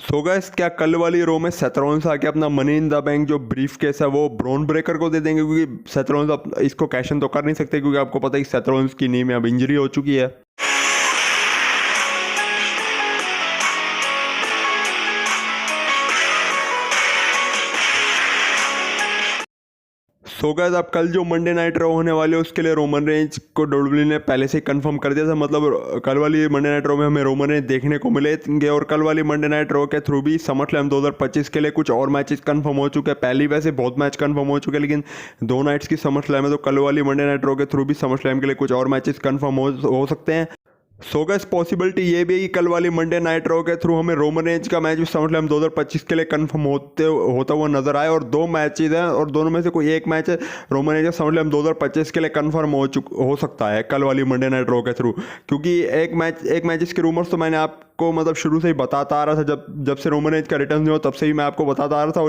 So guys, क्या कल वाली रो में सेथ रॉलिंस आके अपना मनी इन द बैंक जो ब्रीफ केस है वो ब्रॉन ब्रेकर को दे देंगे? क्योंकि सेथ रॉलिंस इसको कैश इन तो कर नहीं सकते, क्योंकि आपको पता है कि सेथ रॉलिंस की नी में अब इंजरी हो चुकी है। सो गाइस, अब कल जो मंडे नाइट रो होने वाले उसके लिए रोमन रेंज को डब्ल्यूडब्ल्यूई ने पहले से ही कंफर्म कर दिया था। मतलब कल वाली मंडे नाइट रो में हमें रोमन रेंज देखने को मिलेंगे और कल वाली मंडे नाइट रो के थ्रू भी समरस्लैम 2025 के लिए कुछ और मैचेस कंफर्म हो चुके हैं। पहली वैसे बहुत मैच कंफर्म हो चुके हैं, लेकिन 2 नाइट्स की समरस्लैम है, तो कल वाली मंडे नाइट रो के थ्रू भी समरस्लैम के लिए कुछ और मैचेस कंफर्म हो सकते हैं। सो गाइस, पॉसिबिलिटी ये भी है कि कल वाली मंडे नाइट रो के थ्रू हमें रोमन रेंज का मैच समरस्लैम 2025 के लिए कंफर्म होता हुआ नजर आए। और 2 मैचेज हैं और दोनों में से कोई एक मैच रोमन रेंज का समरस्लैम 2025 के लिए कंफर्म हो सकता है कल वाली मंडे नाइट रो के थ्रू। क्योंकि एक मैचेस के रूमर्स तो मैंने आपको मतलब शुरू से ही बताता आ रहा था, जब से रोमन रेंज का रिटर्न नहीं हो तब से ही मैं आपको बताता आ रहा था।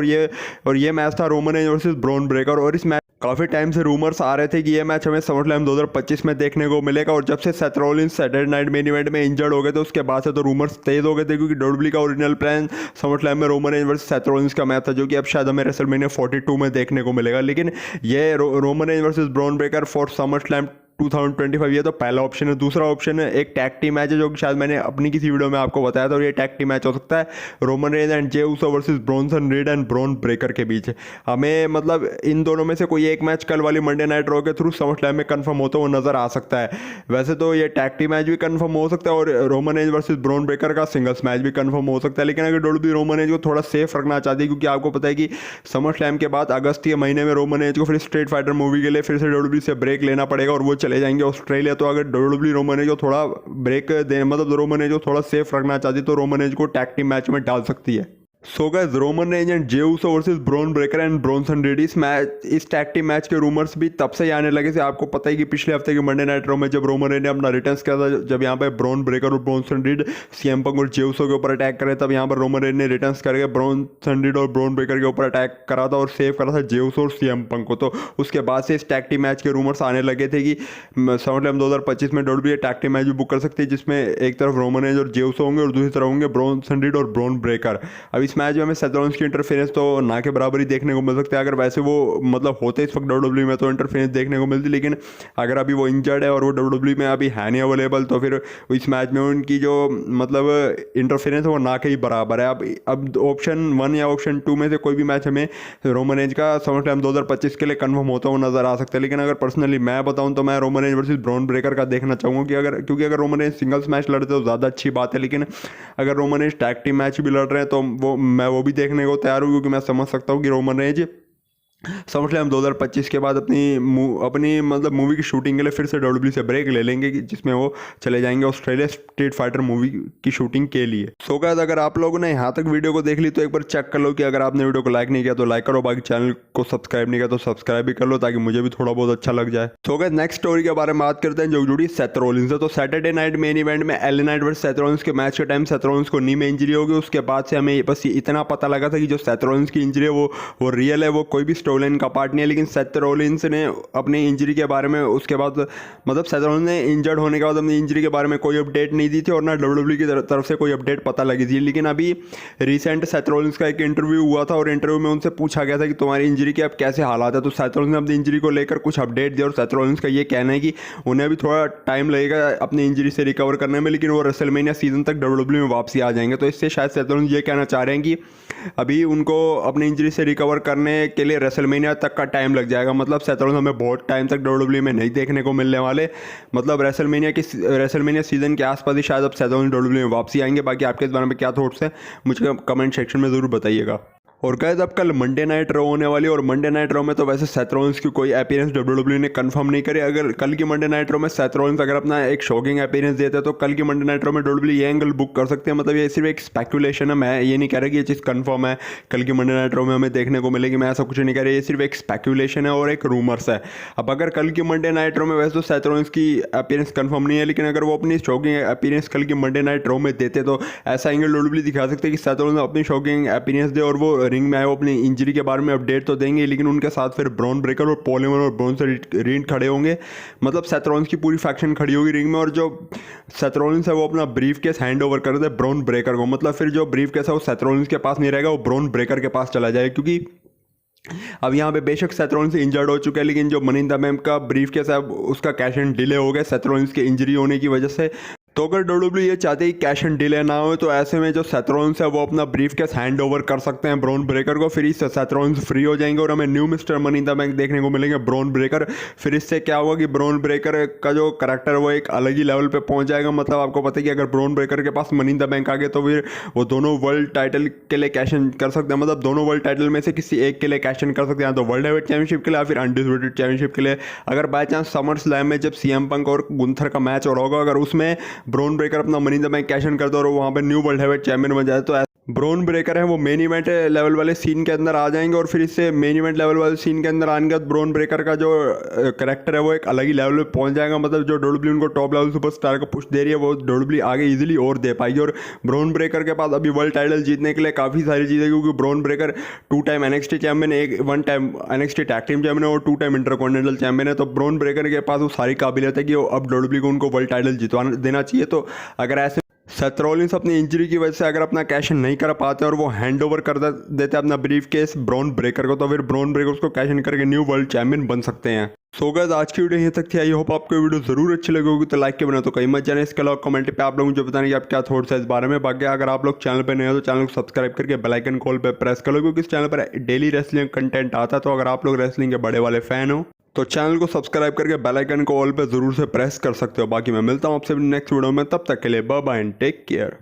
और ये मैच था Roman Reigns versus Bron breaker. और इस मैच काफ़ी टाइम से रूमर्स आ रहे थे कि ये मैच हमें समरस्लैम 2025 में देखने को मिलेगा। और जब से Seth Rollins Saturday night main event में इंजर्ड हो गए थे उसके बाद से तो रूमर्स तेज हो गए थे, क्योंकि डब्ल्यूडब्ल्यूई का ओरिजिनल प्लान समरस्लैम में Roman Reigns versus Seth Rollins का मैच था, जो कि अब शायद हमें रेसलमेनिया 42 में देखने को मिलेगा। लेकिन ये Roman Reigns versus Bron breaker for SummerSlam 2025 ये तो पहला ऑप्शन है। दूसरा ऑप्शन है एक टैग टीम मैच है, जो कि शायद मैंने अपनी किसी वीडियो में आपको बताया था। और ये टैग टीम मैच हो सकता है Roman Reigns and Jey Uso versus Bronson Reed and Bron Breakker के बीच। हमें मतलब इन दोनों में से कोई एक मैच कल वाली मंडे नाइट रो के थ्रू समरस्लैम में कंफर्म होता हुआ नजर आ सकता है। वैसे तो ये टैग टीम मैच भी कंफर्म हो सकता है और Roman Reigns versus Bron breaker का सिंगल्स मैच भी कंफर्म हो सकता है। लेकिन अगर डब्ल्यूडब्ल्यूई रोमन रेंज को थोड़ा सेफ रखना चाहती है, क्योंकि आपको पता है कि समरस्लैम के बाद अगस्त के महीने में रोमन रेंज को फिर स्ट्रीट फाइटर मूवी के लिए फिर से डब्ल्यूडब्ल्यूई से ब्रेक लेना पड़ेगा और वो चले जाएंगे ऑस्ट्रेलिया। तो अगर डब्ल्यूडब्ल्यूई रोमन रेंज को थोड़ा ब्रेक दे, मतलब रोमन रेंज को थोड़ा सेफ रखना चाहती तो रोमन रेंज को टैग टीम मैच में डाल सकती है। So guys, Roman Reigns and Jey Uso versus Bron Breakker and Bronson Reed इस टैग टीम मैच के रूमर्स भी तब से ही आने लगे थे। आपको पता है कि पिछले हफ्ते के मंडे नाइट रो में जब रोमन रेंज ने अपना रिटर्न किया था, जब यहाँ पे ब्रॉन ब्रेकर और ब्रॉनसन रीड सीएम पंक और जे उसो के ऊपर अटैक करे, तब यहाँ पर रोमन रेंज ने रिटर्न करके ब्रॉनसन रीड और ब्रॉन ब्रेकर के ऊपर अटैक करा था और सेव करा था जे उसो और सीएम पंक को। तो उसके बाद से इस टैग टीम मैच के रूमर्स आने लगे थे कि समरस्लैम 2025 में डब्ल्यूडब्ल्यूई टैग टीम मैच भी बुक कर सकती है, जिसमें एक तरफ रोमन रेंज और जे उसो होंगे और दूसरी तरफ होंगे ब्रॉनसन रीड और ब्रॉन ब्रेकर। अब इस मैच में हमें सेथ रॉलिंस की इंटरफेरेंस तो ना के बराबर ही देखने को मिल सकता है। अगर वैसे वो मतलब होते इस वक्त डब्ल्यूडब्ल्यूई में तो इंटरफेरेंस देखने को मिलती, लेकिन अगर अभी वो इंजर्ड है और वो डब्ल्यूडब्ल्यूई में अभी है नहीं अवेलेबल, तो फिर इस मैच में उनकी जो मतलब इंटरफेरेंस है वो ना के ही बराबर है। अब ऑप्शन 1 या ऑप्शन 2 में से कोई भी मैच हमें रोमन रेंज का समरस्लैम 2025 के लिए कंफर्म होता हुआ नजर आ सकता है। लेकिन अगर पर्सनली मैं बताऊं तो मैं Roman Reigns versus Bron breaker का देखना चाहूँगा, क्योंकि अगर रोमन रेंज सिंगल्स मैच लड़ते तो ज़्यादा अच्छी बात है। लेकिन अगर Roman Reigns tag team match भी लड़ रहे हैं तो मैं वो भी देखने को तैयार हूँ, क्योंकि मैं समझ सकता हूँ कि रोमन रेंज समरस्लैम 2025 के बाद अपनी मतलब मूवी की शूटिंग के लिए फिर से डब्ल्यूडब्ल्यूई से ब्रेक ले लेंगे, जिसमें वो चले जाएंगे ऑस्ट्रेलिया स्ट्रीट फाइटर मूवी की शूटिंग के लिए। सो गाइस, अगर आप लोगों ने यहाँ तक वीडियो को देख ली तो एक बार चेक कर लो कि अगर आपने वीडियो को लाइक नहीं किया तो लाइक करो, बाकी चैनल को सब्सक्राइब नहीं किया तो सब्सक्राइब भी कर लो, ताकि मुझे भी थोड़ा बहुत अच्छा लग जाए। सो गाइस, नेक्स्ट स्टोरी के बारे में बात करते हैं, जो जुड़ी सेथ रॉलिंस से। तो सैटरडे नाइट मेन इवेंट में LA night versus Seth Rollins के मैच के टाइम सेथ रॉलिंस को नी में इंजरी होगी। उसके बाद से हमें बस इतना पता लगा था कि जो सेथ रॉलिंस की इंजरी है वो रियल है, वो कोई भी स्टोरी लाइन का पार्ट नहीं है। लेकिन सेथ रॉलिंस ने अपनी इंजरी के बारे में उसके बाद मतलब सेथ रॉलिंस ने इंजर्ड होने के बाद अपनी इंजरी के बारे में कोई अपडेट नहीं दी थी और ना डब्ल्यूडब्ल्यूई की तरफ से कोई अपडेट पता लगी थी। लेकिन अभी रिसेंट सेथ रॉलिंस का एक इंटरव्यू हुआ था और इंटरव्यू में उनसे पूछा गया था कि तुम्हारी इंजरी के अब कैसे हालात है। तो सेथ रॉलिंस ने अपनी इंजरी को लेकर कुछ अपडेट दिया और सेथ रॉलिंस का ये कहना है कि उन्हें अभी थोड़ा टाइम लगेगा अपनी इंजरी से रिकवर करने में, लेकिन वो रेसलमेनिया सीजन तक डब्ल्यूडब्ल्यूई में वापसी आ जाएंगे। तो इससे शायद सेथ रॉलिंस ये कहना चाह रहे हैं कि अभी उनको अपनी इंजरी से रिकवर करने के लिए रेसलमेनिया तक का टाइम लग जाएगा। मतलब सेथ रॉलिंस हमें बहुत टाइम तक डब्ल्यूडब्ल्यूई में नहीं देखने को मिलने वाले। मतलब रेसलमेनिया सीजन के आसपास ही शायद अब सेथ रॉलिंस डब्ल्यूडब्ल्यूई में वापसी आएंगे। बाकी आपके इस बारे में क्या थॉट्स हैं मुझे कमेंट सेक्शन में ज़रूर बताइएगा। और गाइस, अब कल मंडे नाइट रो होने वाली है और मंडे नाइट रो में तो वैसे सेथ रॉलिंस की कोई अपीयरेंस डब्ल्यूडब्ल्यूई ने कंफर्म नहीं करी। अगर कल की मंडे नाइट रो में सेथ रॉलिंस अगर अपना एक शॉकिंग अपीयरेंस देते हैं तो कल की मंडे नाइट रो में डब्ल्यूडब्ल्यूई ये एंगल बुक कर सकते हैं। मतलब ये सिर्फ एक स्पेकुलेशन है, मैं ये नहीं कह रहा कि ये चीज़ कंफर्म है कल की मंडे नाइट रो में हमें देखने को मिलेगी। मैं ऐसा कुछ नहीं कह रहा, ये सिर्फ एक स्पेकुलेशन है और एक रूमर्स है। अब अगर कल की मंडे नाइट रो में वैसे तो सेथ रॉलिंस की अपीयरेंस कंफर्म नहीं है, लेकिन अगर वो अपनी शॉकिंग अपीयरेंस कल की मंडे नाइट रो में देते तो ऐसा एंगल डब्ल्यूडब्ल्यूई दिखा सकते हैं कि सेथ रॉलिंस अपनी शॉकिंग अपीयरेंस दे और वो रिंग में आए वो अपनी इंजरी के बारे में अपडेट तो देंगे, लेकिन उनके साथ फिर ब्रॉन ब्रेकर और पॉल हेमन और ब्रॉन रीड खड़े होंगे। मतलब सेथ रॉलिंस की पूरी फैक्शन खड़ी होगी रिंग में, और जो सेथ रॉलिंस है वो अपना ब्रीफ केस हैंड ओवर कर दे ब्रॉन ब्रेकर को। मतलब फिर जो ब्रीफ केस है वो सेथ रॉलिंस के पास नहीं रहेगा, वो ब्रॉन ब्रेकर के पास चला जाएगा, क्योंकि अब यहाँ पे बेशक सेथ रॉलिंस इंजर्ड हो चुका है, लेकिन जो मनी इन द बैंक का ब्रीफ केस है उसका कैश एंड डिले हो गया सेथ रॉलिंस की इंजरी होने की वजह से। तो अगर डब्ल्यूडब्ल्यू ये चाहते हैं कैश एंड डिले ना हो, तो ऐसे में जो सेथ रॉलिंस है वो अपना ब्रीफ केस हैंड ओवर कर सकते हैं ब्रॉन ब्रेकर को। फिर इससे सेथ रॉलिंस फ्री हो जाएंगे और हमें new mister money in the bank देखने को मिलेंगे, ब्रॉन ब्रेकर। फिर इससे क्या होगा कि ब्रॉन ब्रेकर का जो करैक्टर वो एक अलग ही लेवल पे पहुंच जाएगा। मतलब आपको पता है कि अगर ब्रॉन ब्रेकर के पास मनी इन द बैंक आ गए तो फिर वो दोनों वर्ल्ड टाइटल के लिए कैश इन कर सकते हैं। मतलब दोनों वर्ल्ड टाइटल में से किसी एक के लिए कैश इन कर सकते हैं, तो वर्ल्ड हेवीवेट चैंपियनशिप के लिए या फिर अनडिस्प्यूटेड चैंपियनशिप के लिए। अगर बाय चांस समर स्लैम में जब सीएम पंक और गुंथर का मैच हो रहा होगा, अगर उसमें ब्रॉन ब्रेकर अपना money in the bank cash in करता और वहाँ पे न्यू वर्ल्ड हेवीवेट चैंपियन बन जाए, तो ब्रॉन ब्रेकर है वो मेन इवेंट लेवल वाले सीन के अंदर आ जाएंगे। और फिर इससे मेन इवेंट लेवल वाले सीन के अंदर आने के बाद ब्रॉन ब्रेकर का जो करैक्टर है वो एक अलग ही लेवल पे पहुंच जाएगा। मतलब जो डब्ल्यूडब्ल्यू उनको टॉप लेवल सुपरस्टार को पुश दे रही है वो डब्ल्यूडब्ल्यू आगे इजीली और दे पाएगी। और ब्रॉन ब्रेकर के पास अभी वर्ल्ड टाइटल जीतने के लिए काफ़ी सारी चीज़ें, क्योंकि Bron Breakker 2 time NXT champion, एक 1 time NXT tag team champion और 2 टाइम इंटरकॉन्टिनेंटल चैंपियन है। तो ब्रॉन ब्रेकर के पास वो सारी काबिलियत है कि वो अब डब्ल्यूडब्ल्यू को उनको वर्ल्ड टाइटल जितवा देना चाहिए। तो अगर ऐसे सेथ रॉलिंस अपनी इंजरी की वजह से अगर अपना कैश इन नहीं कर पाते और वो हैंड ओवर कर देते अपना ब्रीफ केस ब्रॉन ब्रेकर को, तो फिर ब्रॉन ब्रेकर उसको कैश इन करके न्यू वर्ल्ड चैंपियन बन सकते हैं। सो गाइस आज की वीडियो यहीं तक थी। आई होप आपको वीडियो जरूर अच्छी लगी होगी, तो लाइक के बना तो कहीं मत जाने। इसके अलावा कमेंट पे आप लोग मुझे बताने कि आप क्या थॉट्स है इस बारे में। बाकी अगर आप लोग चैनल पे नए हो तो चैनल को सब्सक्राइब करके बेल आइकन कॉल पे प्रेस कर लो, क्योंकि इस चैनल पर डेली रेसलिंग कंटेंट आता है। तो अगर आप लोग रेसलिंग के बड़े वाले फैन हो तो चैनल को सब्सक्राइब करके बेल आइकन को ऑल पे जरूर से प्रेस कर सकते हो। बाकी मैं मिलता हूँ आपसे नेक्स्ट वीडियो में, तब तक के लिए bye bye and take care.